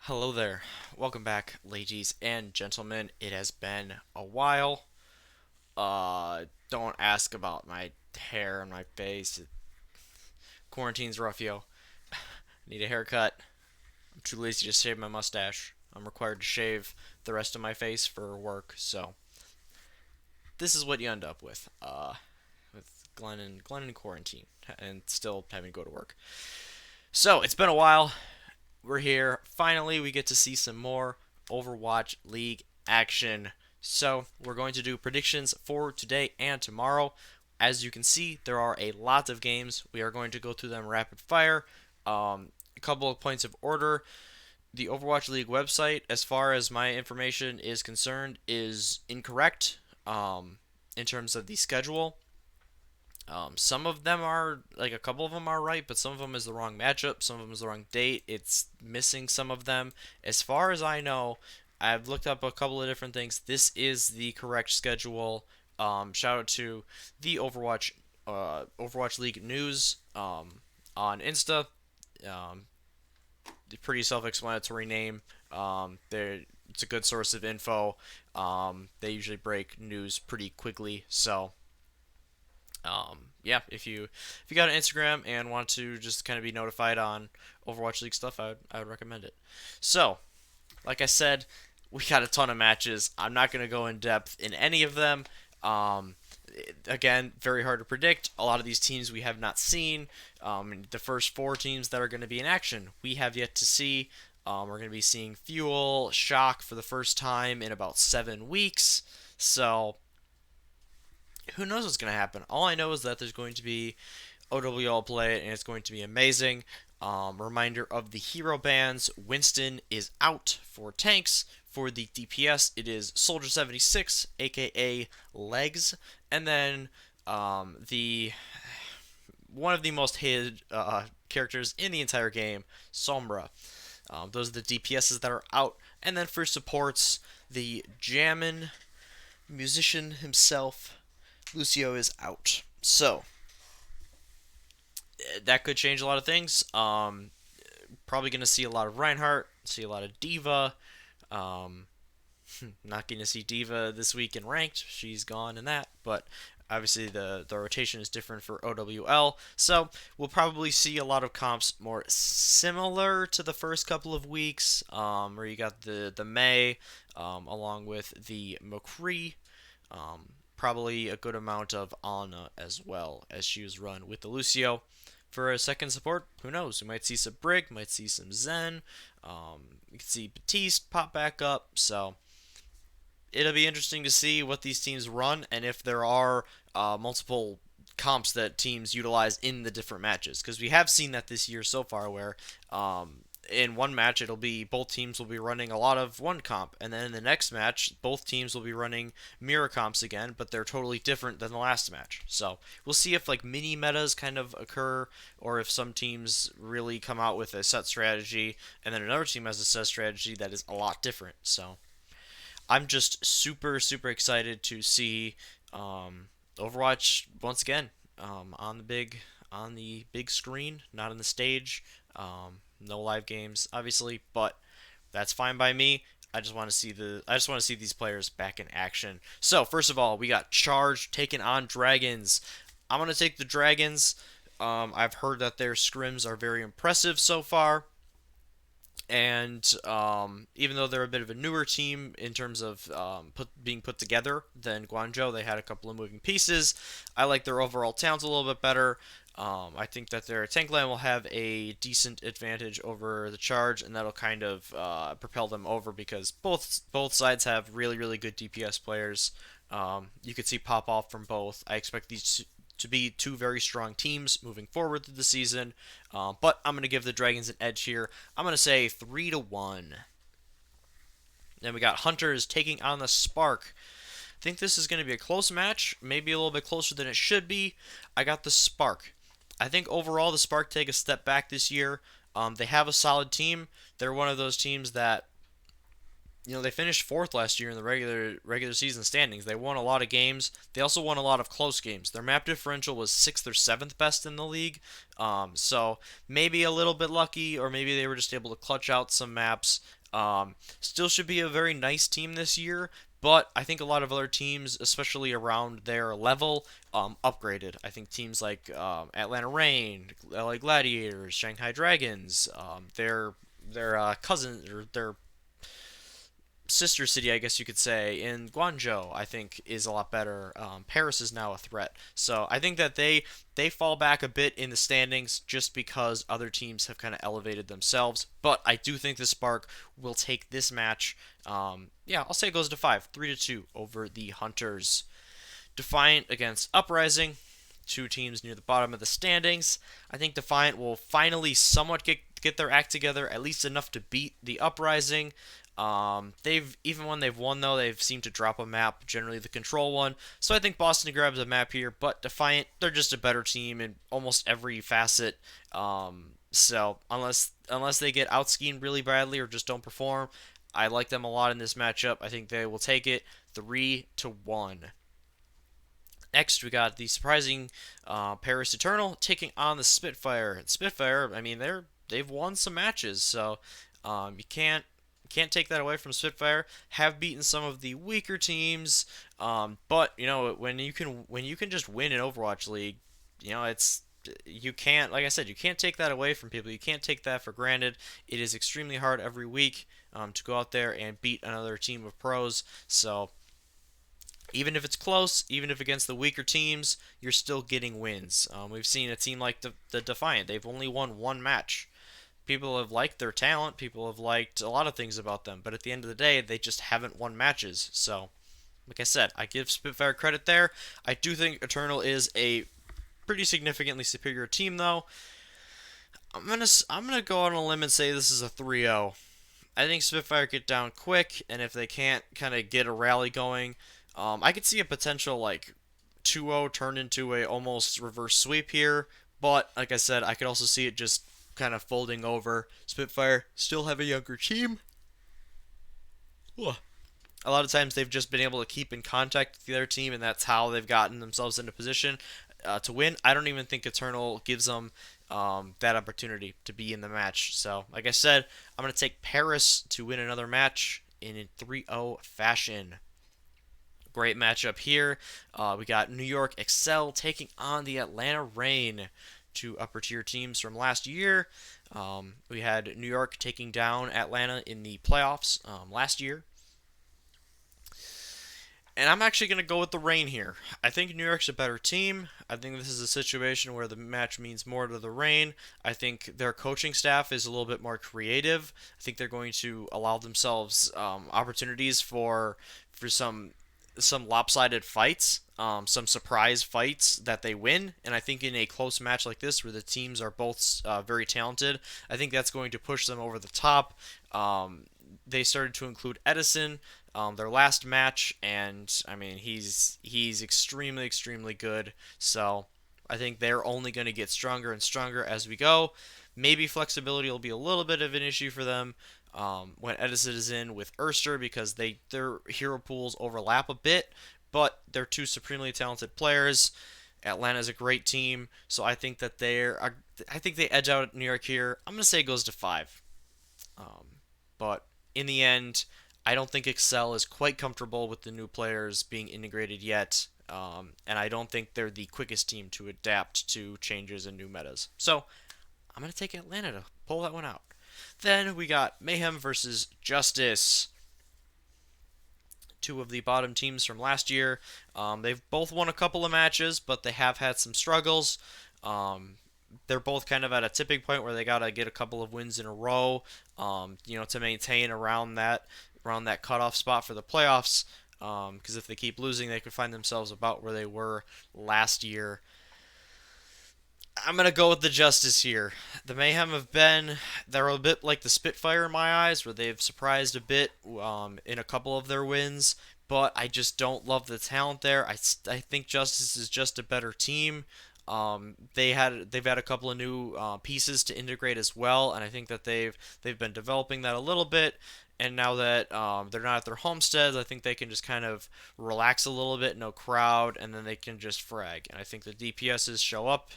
Hello there. Welcome back, ladies and gentlemen. It has been a while. Don't ask about my hair and my face. Quarantine's rough, yo. Need a haircut. I'm too lazy to shave my mustache. I'm required to shave the rest of my face for work, so this is what you end up with Glenn in quarantine and still having to go to work. So it's been a while. We're here. Finally, we get to see some more Overwatch League action. So, we're going to do predictions for today and tomorrow. As you can see, there are a lot of games. We are going to go through them rapid fire. A couple of points of order. The Overwatch League website, as far as my information is concerned, is incorrect in terms of the schedule. Some of them are, like a couple of them are right, but some of them is the wrong matchup, some of them is the wrong date. It's missing some of them. As far as I know, I've looked up a couple of different things. This is the correct schedule. Shout out to the Overwatch League news on Insta. Um, Pretty self-explanatory name. It's a good source of info. They usually break news pretty quickly, so yeah, if you got an Instagram and want to just kind of be notified on Overwatch League stuff, I would recommend it. So, like I said, we got a ton of matches. I'm not going to go in depth in any of them. Um, Again, very hard to predict. A lot of these teams we have not seen. The first four teams that are going to be in action, we have yet to see. We're going to be seeing Fuel, Shock for the first time in about 7 weeks. So who knows what's going to happen? All I know is that there's going to be OWL play, and it's going to be amazing. Reminder of the hero bans. Winston is out for tanks. For the DPS, it is Soldier 76, aka Legs, and then the one of the most hated characters in the entire game, Sombra. Those are the DPSs that are out, and then for supports, the Jammin musician himself, Lucio, is out. So that could change a lot of things. Probably going to see a lot of Reinhardt, see a lot of Diva. Um, Not going to see Diva this week in ranked. She's gone in that, but obviously the rotation is different for OWL. So we'll probably see a lot of comps more similar to the first couple of weeks, where you got the May along with the McCree. Probably a good amount of Ana as well, as she was run with the Lucio. For a second support, who knows? We might see some Brig, might see some Zen. You can see Batiste pop back up. So it'll be interesting to see what these teams run and if there are multiple comps that teams utilize in the different matches. Because we have seen that this year so far, where in one match it'll be both teams will be running a lot of one comp, and then in the next match both teams will be running mirror comps again, but they're totally different than the last match. So we'll see if like mini metas kind of occur, or if some teams really come out with a set strategy and then another team has a set strategy that is a lot different. So I'm just super excited to see Overwatch once again on the big screen, not on the stage. No live games, obviously, but that's fine by me. I just want to see these players back in action. So first of all, we got Charge taking on Dragons. I'm gonna take the Dragons. I've heard that their scrims are very impressive so far. And even though they're a bit of a newer team in terms of being put together than Guangzhou, they had a couple of moving pieces. I like their overall talent a little bit better. I think that their tank line will have a decent advantage over the Charge, and that'll kind of propel them over because both sides have really good DPS players. You could see pop off from both. I expect these to be two very strong teams moving forward through the season. But I'm going to give the Dragons an edge here. I'm going to say 3-1. Then we got Hunters taking on the Spark. I think this is going to be a close match, maybe a little bit closer than it should be. I got the Spark. I think overall the Spark take a step back this year. They have a solid team. They're one of those teams that they finished fourth last year in the regular season standings. They won a lot of games. They also won a lot of close games. Their map differential was sixth or seventh best in the league. So maybe a little bit lucky, or maybe they were just able to clutch out some maps. Still should be a very nice team this year, but I think a lot of other teams, especially around their level, upgraded. I think teams like Atlanta Reign, LA Gladiators, Shanghai Dragons, their cousins or their sister city, I guess you could say, in Guangzhou, I think is a lot better. Paris is now a threat, so I think that they fall back a bit in the standings just because other teams have kind of elevated themselves. But I do think the Spark will take this match. Yeah, I'll say it goes to 3-2 over the Hunters. Defiant against Uprising, two teams near the bottom of the standings. I think Defiant will finally somewhat get their act together, at least enough to beat the Uprising. They've even when they've won though, they've seemed to drop a map, generally the control one. So I think Boston grabs a map here, but Defiant, they're just a better team in almost every facet. So unless they get outskied really badly or just don't perform, I like them a lot in this matchup. I think they will take it 3-1. Next, we got the surprising Paris Eternal taking on the Spitfire. And Spitfire, I mean, they've won some matches, so you can't take that away from Spitfire. Have beaten some of the weaker teams, but you know when you can just win in Overwatch League, it's you can't like I said you can't take that away from people. You can't take that for granted. It is extremely hard every week to go out there and beat another team of pros. So even if it's close, even if against the weaker teams, you're still getting wins. We've seen a team like the Defiant; they've only won one match. People have liked their talent, people have liked a lot of things about them, but at the end of the day, they just haven't won matches. So, like I said, I give Spitfire credit there. I do think Eternal is a pretty significantly superior team, though. I'm gonna go on a limb and say this is a 3-0. I think Spitfire get down quick, and if they can't kind of get a rally going, I could see a potential like 2-0 turn into a almost reverse sweep here. But like I said, I could also see it just kind of folding over. Spitfire still have a younger team. Ugh. A lot of times they've just been able to keep in contact with the other team, and that's how they've gotten themselves into position to win. I don't even think Eternal gives them that opportunity to be in the match. So, like I said, I'm going to take Paris to win another match in a 3-0 fashion. Great matchup here. We got New York Excel taking on the Atlanta Reign, two upper tier teams from last year. We had New York taking down Atlanta in the playoffs last year. And I'm actually going to go with the Reign here. I think New York's a better team. I think this is a situation where the match means more to the Reign. I think their coaching staff is a little bit more creative. I think they're going to allow themselves opportunities for some lopsided fights, some surprise fights that they win. And I think in a close match like this, where the teams are both very talented, I think that's going to push them over the top. They started to include Edison their last match, and I mean he's extremely good. So I think they're only going to get stronger and stronger as we go. Maybe flexibility will be a little bit of an issue for them when Edison is in with Erster because their hero pools overlap a bit, but they're two supremely talented players. Atlanta's a great team, so I think that I think they edge out New York here. I'm gonna say it goes to 5, but in the end, I don't think Excel is quite comfortable with the new players being integrated yet, and I don't think they're the quickest team to adapt to changes and new metas. So I'm gonna take Atlanta to pull that one out. Then we got Mayhem versus Justice, two of the bottom teams from last year. They've both won a couple of matches, but they have had some struggles. They're both kind of at a tipping point where they gotta get a couple of wins in a row, to maintain around that cutoff spot for the playoffs. Because if they keep losing, they could find themselves about where they were last year. I'm gonna go with the Justice here. The Mayhem they're a bit like the Spitfire in my eyes, where they've surprised a bit in a couple of their wins, but I just don't love the talent there. I think Justice is just a better team. They've had a couple of new pieces to integrate as well, and I think that they've been developing that a little bit. And now that they're not at their homesteads, I think they can just kind of relax a little bit, no crowd, and then they can just frag. And I think the DPSs show up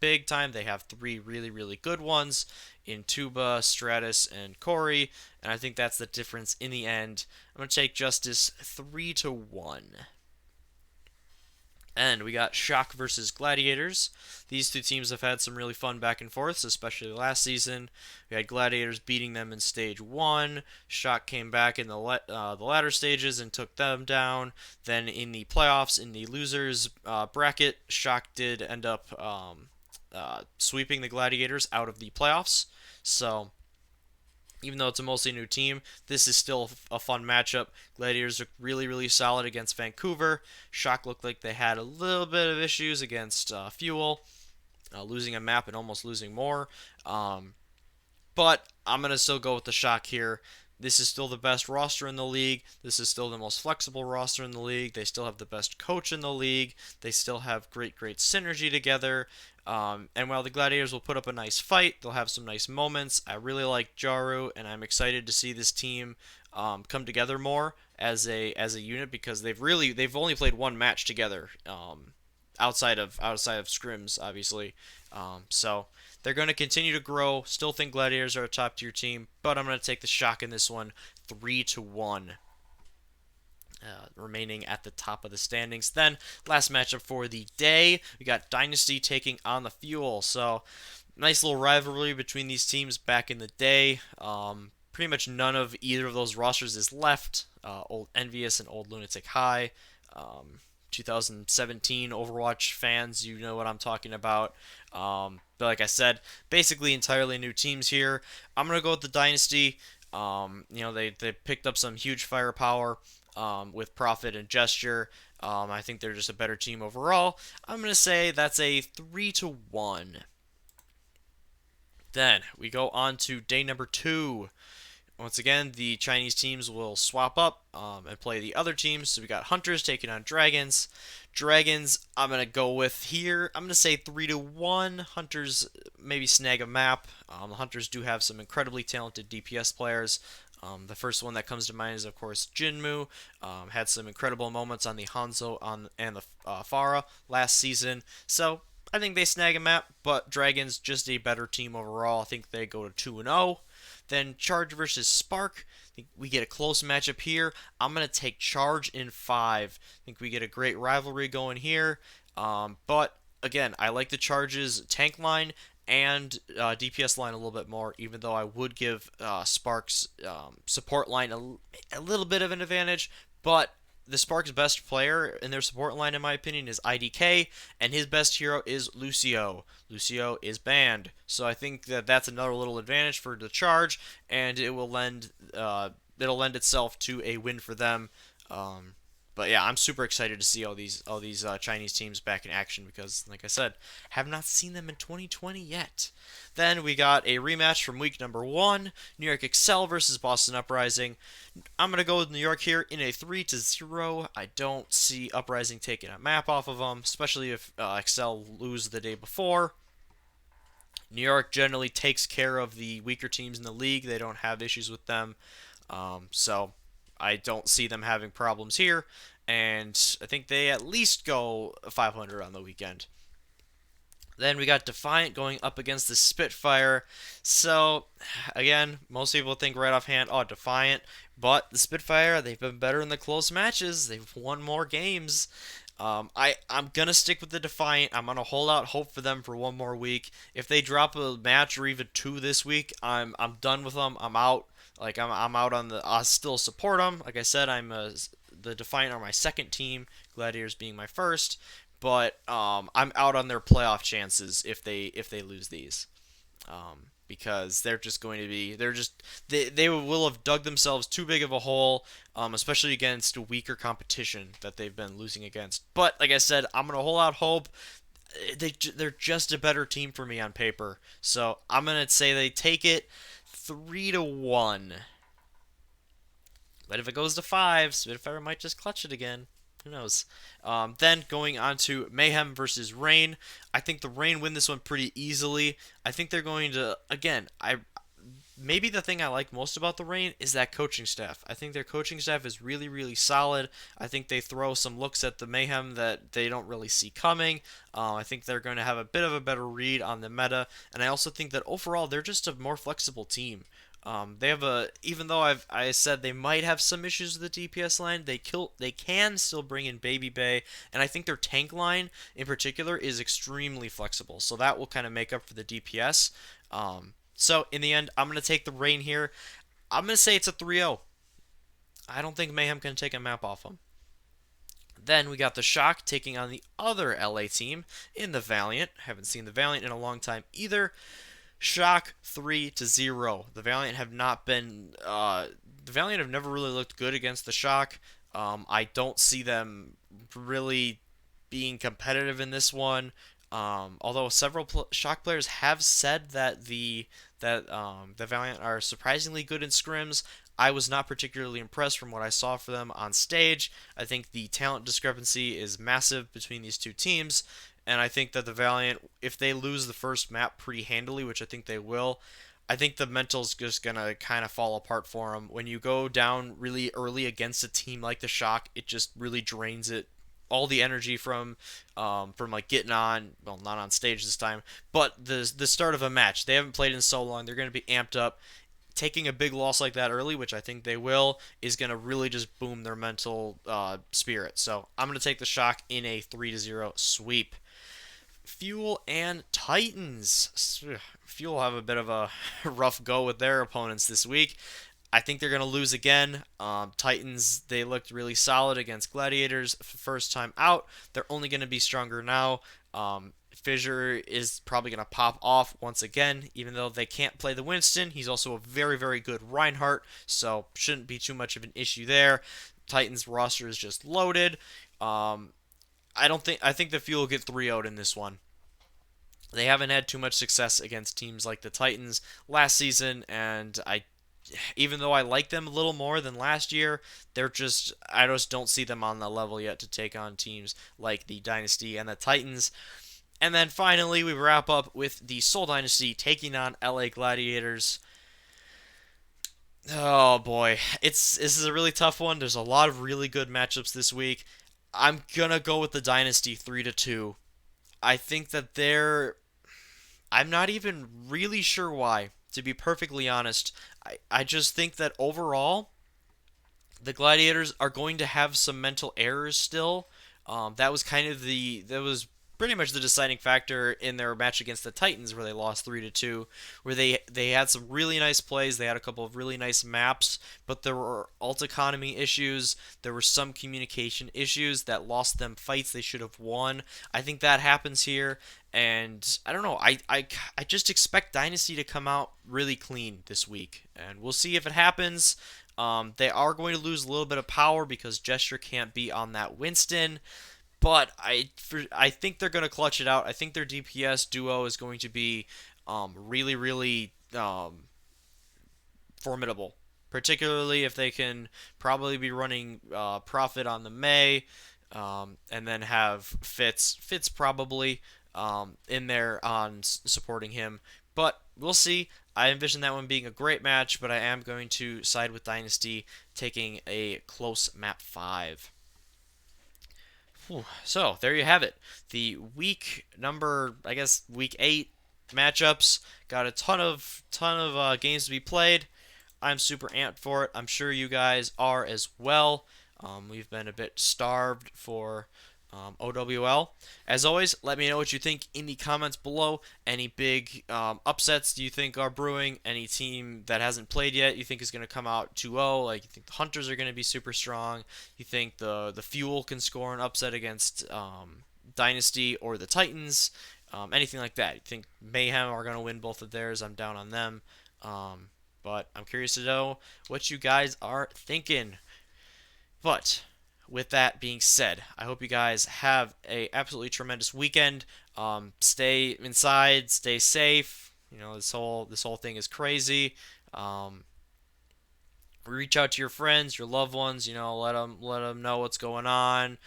big time. They have three really, really good ones in Tuba, Stratus, and Corey, and I think that's the difference in the end. I'm going to take Justice 3-1. And we got Shock versus Gladiators. These two teams have had some really fun back and forths, especially last season. We had Gladiators beating them in Stage 1. Shock came back in the latter stages and took them down. Then in the playoffs, in the losers bracket, Shock did end up sweeping the Gladiators out of the playoffs. So even though it's a mostly new team, this is still a fun matchup. Gladiators are really, really solid against Vancouver. Shock looked like they had a little bit of issues against Fuel, losing a map and almost losing more. But I'm going to still go with the Shock here. This is still the best roster in the league. This is still the most flexible roster in the league. They still have the best coach in the league. They still have great, great synergy together. And while the Gladiators will put up a nice fight, they'll have some nice moments. I really like Jaru, and I'm excited to see this team come together more as a unit because they've only played one match together outside of scrims, obviously. So they're going to continue to grow. Still think Gladiators are a top tier team, but I'm going to take the Shock in this one, 3-1. Remaining at the top of the standings. Then, last matchup for the day, we got Dynasty taking on the Fuel. So, nice little rivalry between these teams back in the day. Pretty much none of either of those rosters is left. Old Envious and Old Lunatic High. 2017 Overwatch fans, you know what I'm talking about. But like I said, basically entirely new teams here. I'm going to go with the Dynasty. They picked up some huge firepower with Profit and Gesture. I think they're just a better team overall. I'm going to say that's a 3-1. Then we go on to day number 2. Once again, the Chinese teams will swap up and play the other teams. So we got Hunters taking on Dragons. Dragons, I'm going to go with here. I'm going to say 3-1. Hunters maybe snag a map. The Hunters do have some incredibly talented DPS players. The first one that comes to mind is, of course, Jinmu. Had some incredible moments on the Hanzo and the Pharah last season. So I think they snag a map, but Dragons just a better team overall. I think they go to 2-0. Then Charge versus Spark. I think we get a close matchup here. I'm going to take Charge in 5. I think we get a great rivalry going here. But again, I like the Charge's tank line and DPS line a little bit more, even though I would give Spark's support line a little bit of an advantage. But the Spark's best player in their support line, in my opinion, is IDK, and his best hero is Lucio. Lucio is banned, so I think that that's another little advantage for the Charge, and it'll lend itself to a win for them. But yeah, I'm super excited to see all these Chinese teams back in action because, like I said, have not seen them in 2020 yet. Then we got a rematch from week number 1, New York Excel versus Boston Uprising. I'm gonna go with New York here in a 3-0. I don't see Uprising taking a map off of them, especially if Excel lose the day before. New York generally takes care of the weaker teams in the league. They don't have issues with them. So I don't see them having problems here, and I think they at least go 500 on the weekend. Then we got Defiant going up against the Spitfire. So, again, most people think right offhand, oh, Defiant. But the Spitfire, they've been better in the close matches. They've won more games. I'm going to stick with the Defiant. I'm going to hold out hope for them for one more week. If they drop a match or even 2 this week, I'm done with them. I'm out. I'm out on the. I still support them. Like I said, the Defiant are my second team. Gladiators being my first, but I'm out on their playoff chances if they lose these, because they're just going to be they will have dug themselves too big of a hole, especially against weaker competition that they've been losing against. But like I said, I'm gonna hold out hope. They're just a better team for me on paper, so I'm gonna say they take it 3-1. But if it goes to 5, Spitfire might just clutch it again. Who knows? Then going on to Mayhem versus Rain. I think the Rain win this one pretty easily. I think they're going to, again, maybe the thing I like most about the Reign is that coaching staff. I think their coaching staff is really, really solid. I think they throw some looks at the Mayhem that they don't really see coming. I think they're going to have a bit of a better read on the meta, and I also think that overall they're just a more flexible team. They have even though I said they might have some issues with the DPS line, they can still bring in Baby Bay, and I think their tank line in particular is extremely flexible. So that will kind of make up for the DPS. So in the end, I'm gonna take the Reign here. I'm gonna say it's a 3-0. I don't think Mayhem can take a map off them. Then we got the Shock taking on the other LA team in the Valiant. Haven't seen the Valiant in a long time either. Shock 3-0. The Valiant have not been. The Valiant have never really looked good against the Shock. I don't see them really being competitive in this one. Although several Shock players have said that the Valiant are surprisingly good in scrims. I was not particularly impressed from what I saw for them on stage. I think the talent discrepancy is massive between these two teams, and I think that the Valiant, if they lose the first map pretty handily, which I think they will, I think the mental's just gonna kind of fall apart for them. When you go down really early against a team like the Shock, it just really drains it all the energy from like getting on, well, not on stage this time, but the start of a match. They haven't played in so long. They're going to be amped up. Taking a big loss like that early, which I think they will, is going to really just boom their mental spirit. So I'm going to take the Shock in a 3-0 sweep. Fuel and Titans. Fuel have a bit of a rough go with their opponents this week. I think they're going to lose again. Titans, they looked really solid against Gladiators first time out. They're only going to be stronger now. Fissure is probably going to pop off once again, even though they can't play the Winston. He's also a very, very good Reinhardt, so shouldn't be too much of an issue there. Titans roster is just loaded. I think the Fuel will get 3-0'd in this one. They haven't had too much success against teams like the Titans last season, and even though I like them a little more than last year, I just don't see them on the level yet to take on teams like the Dynasty and the Titans. And then finally, we wrap up with the Seoul Dynasty taking on LA Gladiators. Oh boy, this is a really tough one. There's a lot of really good matchups this week. I'm gonna go with the Dynasty 3-2. I think that I'm not even really sure why, to be perfectly honest. I just think that overall, the Gladiators are going to have some mental errors still. That was pretty much the deciding factor in their match against the Titans, where they lost 3-2. Where they had some really nice plays, they had a couple of really nice maps, but there were ult economy issues. There were some communication issues that lost them fights they should have won. I think that happens here, and I don't know. I just expect Dynasty to come out really clean this week, and we'll see if it happens. They are going to lose a little bit of power because Gesture can't be on that Winston, but I think they're going to clutch it out. I think their DPS duo is going to be really, really formidable, particularly if they can probably be running Prophet on the Mei, and then have Fitz probably in there on supporting him. But we'll see. I envision that one being a great match, but I am going to side with Dynasty, taking a close map 5. So there you have it. The week 8 matchups. Got a ton of games to be played. I'm super amped for it. I'm sure you guys are as well. We've been a bit starved for OWL. As always, let me know what you think in the comments below. Any big upsets do you think are brewing? Any team that hasn't played yet you think is going to come out 2-0? Like, you think the Hunters are going to be super strong? You think the Fuel can score an upset against Dynasty or the Titans? Anything like that. You think Mayhem are going to win both of theirs? I'm down on them. But I'm curious to know what you guys are thinking. But with that being said, I hope you guys have a absolutely tremendous weekend. Stay inside, stay safe. You know, this whole thing is crazy. Reach out to your friends, your loved ones. You know, let them know what's going on.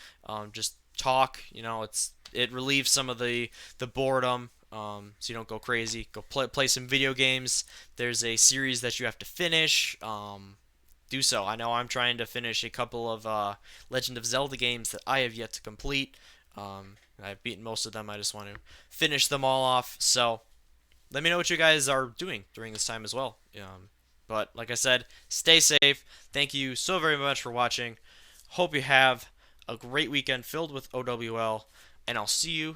Just talk. You know, it relieves some of the boredom so you don't go crazy. Go play some video games. There's a series that you have to finish. Do so. I know I'm trying to finish a couple of Legend of Zelda games that I have yet to complete. I've beaten most of them. I just want to finish them all off. So let me know what you guys are doing during this time as well. But like I said, stay safe. Thank you so very much for watching. Hope you have a great weekend filled with OWL, and I'll see you